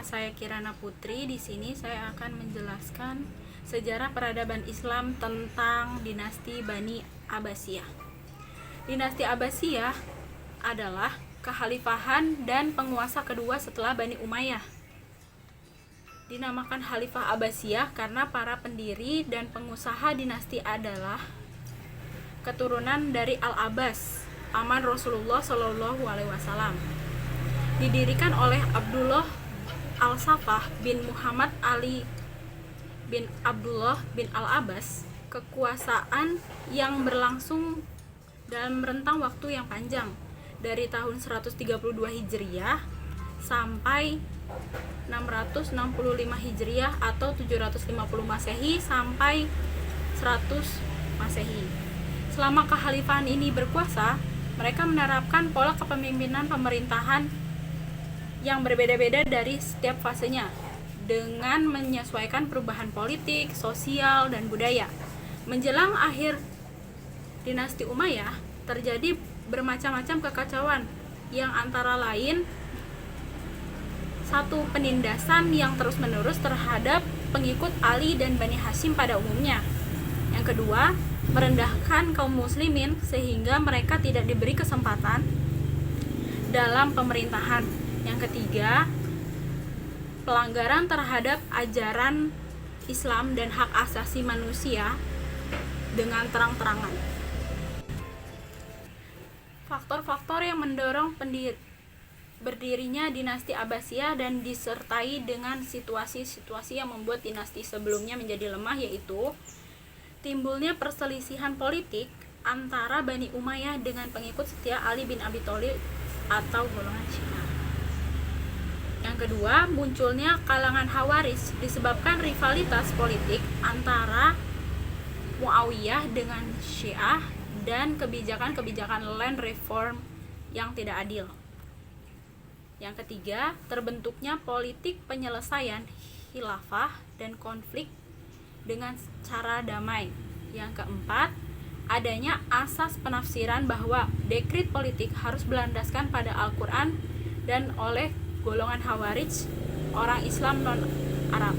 Nama saya Kirana Putri. Di sini saya akan menjelaskan sejarah peradaban Islam tentang dinasti Bani Abbasiyah. Dinasti Abbasiyah adalah kekhalifahan dan penguasa kedua setelah Bani Umayyah. Dinamakan Khalifah Abbasiyah karena para pendiri dan pengusaha dinasti adalah keturunan dari Al-Abbas, paman Rasulullah Shallallahu Alaihi Wasallam. Didirikan oleh Abdullah Al-Safah bin Muhammad Ali bin Abdullah bin Al-Abbas. Kekuasaan yang berlangsung dalam rentang waktu yang panjang dari tahun 132 Hijriah sampai 665 Hijriah atau 750 Masehi sampai 100 Masehi. Selama kekhalifahan ini berkuasa, mereka menerapkan pola kepemimpinan pemerintahan yang berbeda-beda dari setiap fasenya dengan menyesuaikan perubahan politik, sosial, dan budaya. Menjelang akhir dinasti Umayyah, terjadi bermacam-macam kekacauan yang antara lain satu, penindasan yang terus-menerus terhadap pengikut Ali dan Bani Hashim pada umumnya. Yang kedua, merendahkan kaum muslimin sehingga mereka tidak diberi kesempatan dalam pemerintahan. Yang ketiga, pelanggaran terhadap ajaran Islam dan hak asasi manusia dengan terang-terangan. Faktor-faktor yang mendorong berdirinya dinasti Abbasiyah dan disertai dengan situasi-situasi yang membuat dinasti sebelumnya menjadi lemah, yaitu timbulnya perselisihan politik antara Bani Umayyah dengan pengikut setia Ali bin Abi Thalib atau golongan Syiah. Yang kedua, munculnya kalangan Khawarij disebabkan rivalitas politik antara Muawiyah dengan Syiah dan kebijakan-kebijakan land reform yang tidak adil. Yang ketiga, terbentuknya politik penyelesaian khilafah dan konflik dengan cara damai. Yang keempat, adanya asas penafsiran bahwa dekrit politik harus berlandaskan pada Al-Quran dan oleh golongan Khawarij, orang Islam non-Arab.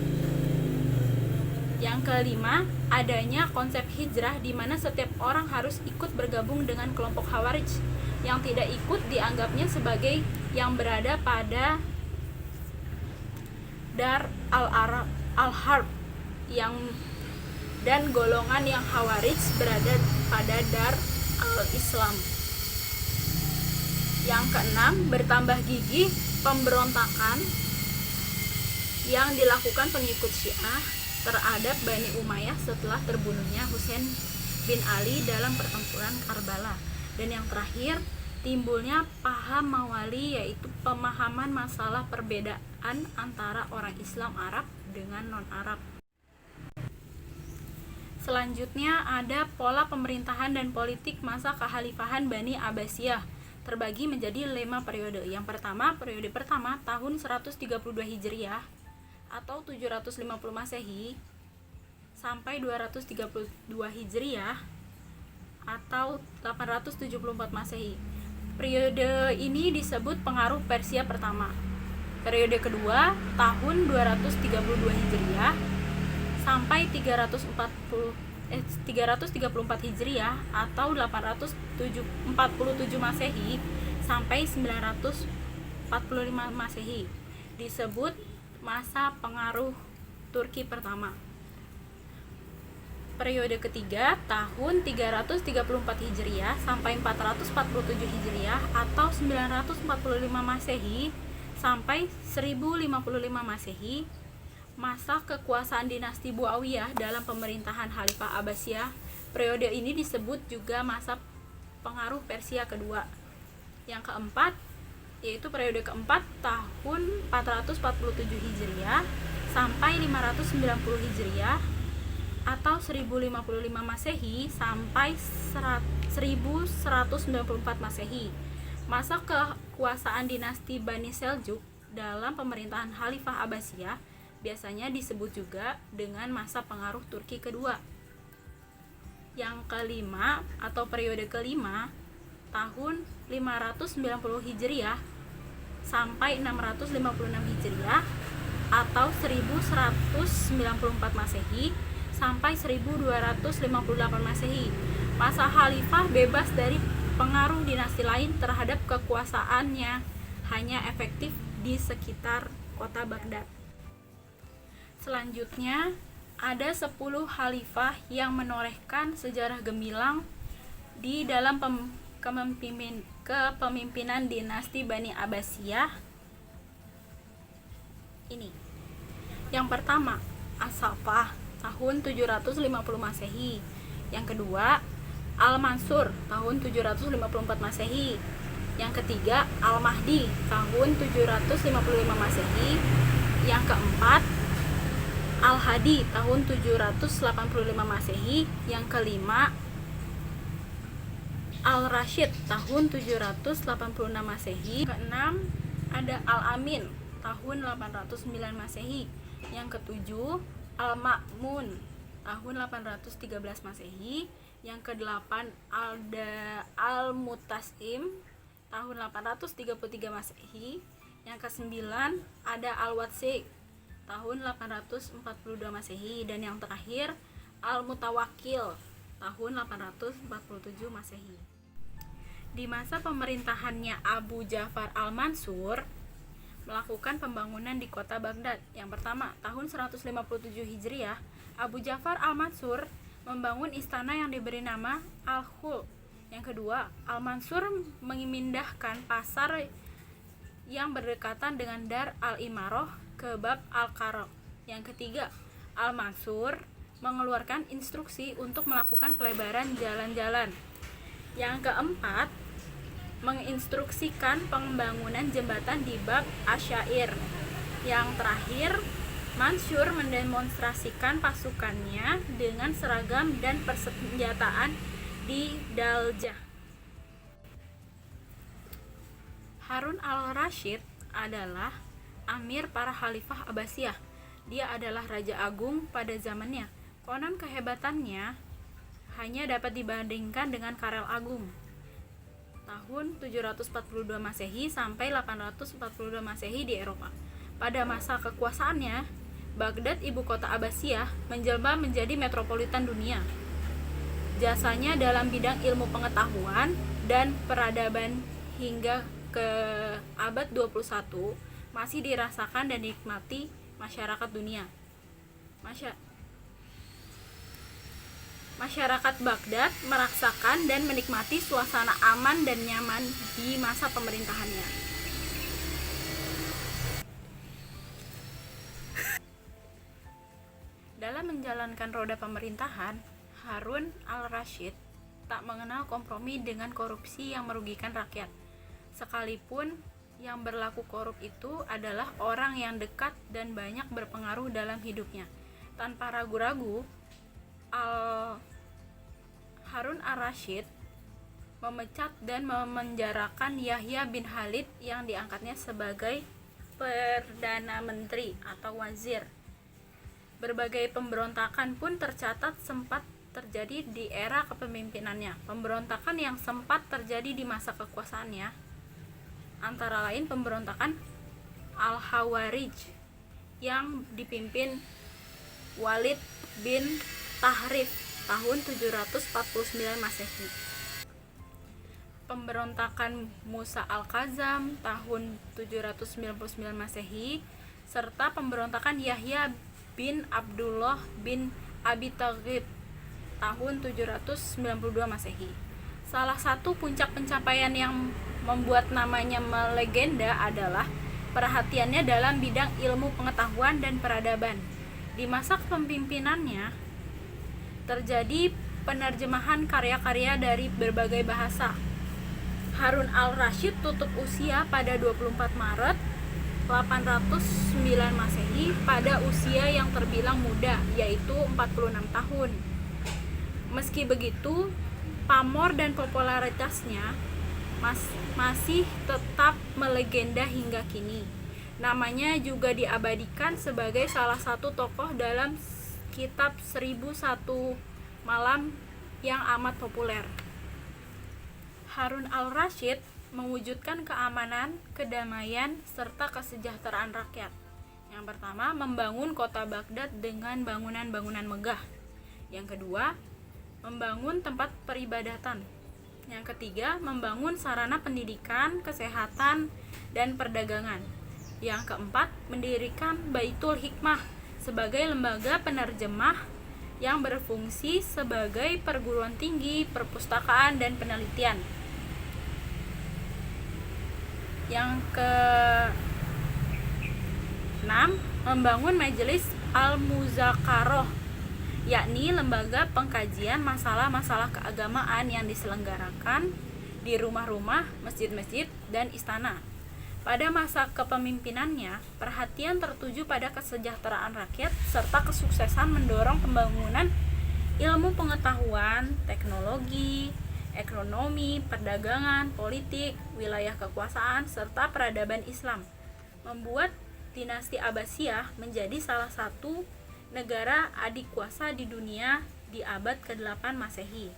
Yang kelima, adanya konsep hijrah di mana setiap orang harus ikut bergabung dengan kelompok Khawarij. Yang tidak ikut dianggapnya sebagai yang berada pada Dar al-Harb dan golongan yang Khawarij berada pada Dar al-Islam. Yang keenam, bertambah gigih pemberontakan yang dilakukan pengikut Syiah terhadap Bani Umayyah setelah terbunuhnya Husain bin Ali dalam pertempuran Karbala. Dan yang terakhir, timbulnya paham mawali, yaitu pemahaman masalah perbedaan antara orang Islam Arab dengan non-Arab. Selanjutnya ada pola pemerintahan dan politik masa kekhalifahan Bani Abbasiyah, terbagi menjadi 5 periode. Yang pertama, periode pertama tahun 132 Hijriah atau 750 Masehi sampai 232 Hijriah atau 874 Masehi. Periode ini disebut pengaruh Persia pertama. Periode kedua tahun 232 Hijriah sampai 334 Hijriah atau 847 Masehi sampai 945 Masehi disebut masa pengaruh Turki pertama. Periode ketiga tahun 334 Hijriah sampai 447 Hijriah atau 945 Masehi sampai 1055 Masehi, masa kekuasaan dinasti Muawiyah dalam pemerintahan Khalifah Abbasiyah. Periode ini disebut juga masa pengaruh Persia kedua. Yang keempat, yaitu periode keempat tahun 447 Hijriah sampai 590 Hijriah atau 1055 Masehi sampai 1194 Masehi. Masa kekuasaan dinasti Bani Seljuk dalam pemerintahan Khalifah Abbasiyah biasanya disebut juga dengan masa pengaruh Turki kedua. Yang kelima atau periode kelima tahun 590 Hijriah sampai 656 Hijriah atau 1194 Masehi sampai 1258 Masehi. Masa khalifah bebas dari pengaruh dinasti lain terhadap kekuasaannya, hanya efektif di sekitar kota Baghdad. Selanjutnya, ada 10 khalifah yang menorehkan sejarah gemilang di dalam kepemimpinan dinasti Bani Abbasiyah. Ini. Yang pertama, As-Saffah tahun 750 Masehi. Yang kedua, Al-Mansur tahun 754 Masehi. Yang ketiga, Al-Mahdi tahun 755 Masehi. Yang keempat, Al-Hadi tahun 785 Masehi. Yang kelima, Al-Rashid tahun 786 Masehi. Keenam, ada Al-Amin tahun 809 Masehi. Yang ketujuh, Al-Ma'mun tahun 813 Masehi. Yang kedelapan, Al-Mutasim tahun 833 Masehi. Yang kesembilan, ada Al-Watsi tahun 842 Masehi. Dan yang terakhir, Al-Mutawakkil tahun 847 Masehi. Di masa pemerintahannya Abu Ja'far Al-Mansur melakukan pembangunan di kota Baghdad. Yang pertama, tahun 157 Hijriah, Abu Ja'far Al-Mansur membangun istana yang diberi nama Al-Khul. Yang kedua, Al-Mansur memindahkan pasar yang berdekatan dengan Dar Al-Imarah ke Bab Al-Qaraq. Yang ketiga, Al-Mansur mengeluarkan instruksi untuk melakukan pelebaran jalan-jalan. Yang keempat, menginstruksikan pembangunan jembatan di Bab Asyair. Yang terakhir, Mansur mendemonstrasikan pasukannya dengan seragam dan persenjataan di Daljah. Harun al-Rashid adalah amir para khalifah Abbasiyah. Dia adalah raja agung pada zamannya. Konon kehebatannya hanya dapat dibandingkan dengan Karel Agung tahun 742 Masehi sampai 842 Masehi di Eropa. Pada masa kekuasaannya, Baghdad, ibu kota Abbasiyah, menjelma menjadi metropolitan dunia. Jasanya dalam bidang ilmu pengetahuan dan peradaban hingga ke abad 21 masih dirasakan dan dinikmati masyarakat dunia. Masyarakat Baghdad merasakan dan menikmati suasana aman dan nyaman di masa pemerintahannya. Dalam menjalankan roda pemerintahan, Harun al-Rashid tak mengenal kompromi dengan korupsi yang merugikan rakyat. Sekalipun yang berlaku korup itu adalah orang yang dekat dan banyak berpengaruh dalam hidupnya. Tanpa ragu-ragu, Harun al-Rashid memecat dan memenjarakan Yahya bin Khalid yang diangkatnya sebagai Perdana Menteri atau Wazir. Berbagai pemberontakan pun tercatat sempat terjadi di era kepemimpinannya. Pemberontakan yang sempat terjadi di masa kekuasaannya antara lain pemberontakan Al-Khawarij yang dipimpin Walid bin Tahrif tahun 749 Masehi. Pemberontakan Musa al-Kazam tahun 799 Masehi serta pemberontakan Yahya bin Abdullah bin Abi Thalib tahun 792 Masehi. Salah satu puncak pencapaian yang membuat namanya melegenda adalah perhatiannya dalam bidang ilmu pengetahuan dan peradaban. Di masa kepemimpinannya terjadi penerjemahan karya-karya dari berbagai bahasa. Harun al-Rashid tutup usia pada 24 Maret 809 Masehi pada usia yang terbilang muda, yaitu 46 tahun. Meski begitu, pamor dan popularitasnya masih tetap melegenda hingga kini. Namanya juga diabadikan sebagai salah satu tokoh dalam kitab 1001 Malam yang amat populer. Harun al-Rashid mewujudkan keamanan, kedamaian, serta kesejahteraan rakyat. Yang pertama, membangun kota Baghdad dengan bangunan-bangunan megah. Yang kedua, membangun tempat peribadatan. Yang ketiga, membangun sarana pendidikan, kesehatan, dan perdagangan. Yang keempat, mendirikan Baitul Hikmah sebagai lembaga penerjemah yang berfungsi sebagai perguruan tinggi, perpustakaan, dan penelitian. Yang keenam, membangun Majelis Al-Muzakarah, yakni lembaga pengkajian masalah-masalah keagamaan yang diselenggarakan di rumah-rumah, masjid-masjid, dan istana. Pada masa kepemimpinannya, perhatian tertuju pada kesejahteraan rakyat serta kesuksesan mendorong pembangunan ilmu pengetahuan, teknologi, ekonomi, perdagangan, politik, wilayah kekuasaan, serta peradaban Islam, membuat dinasti Abbasiyah menjadi salah satu negara adikuasa di dunia di abad ke-8 Masehi.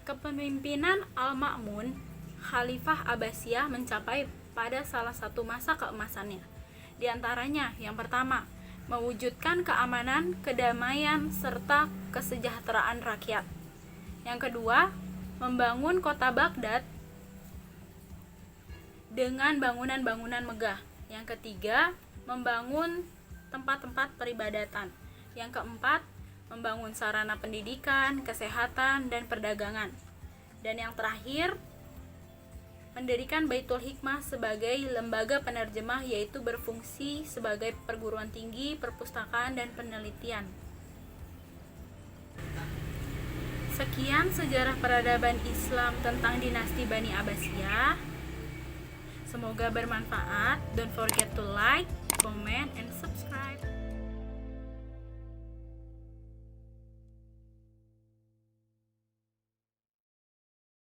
Kepemimpinan Al-Ma'mun, Khalifah Abbasiyah, mencapai pada salah satu masa keemasannya. Di antaranya, yang pertama, mewujudkan keamanan, kedamaian, serta kesejahteraan rakyat. Yang kedua, membangun kota Baghdad dengan bangunan-bangunan megah. Yang ketiga, membangun tempat-tempat peribadatan. Yang keempat, membangun sarana pendidikan, kesehatan, dan perdagangan. Dan yang terakhir, mendirikan Baitul Hikmah sebagai lembaga penerjemah, yaitu berfungsi sebagai perguruan tinggi, perpustakaan, dan penelitian. Sekian sejarah peradaban Islam tentang dinasti Bani Abbasiyah. Semoga bermanfaat. Don't forget to like, comment, and subscribe.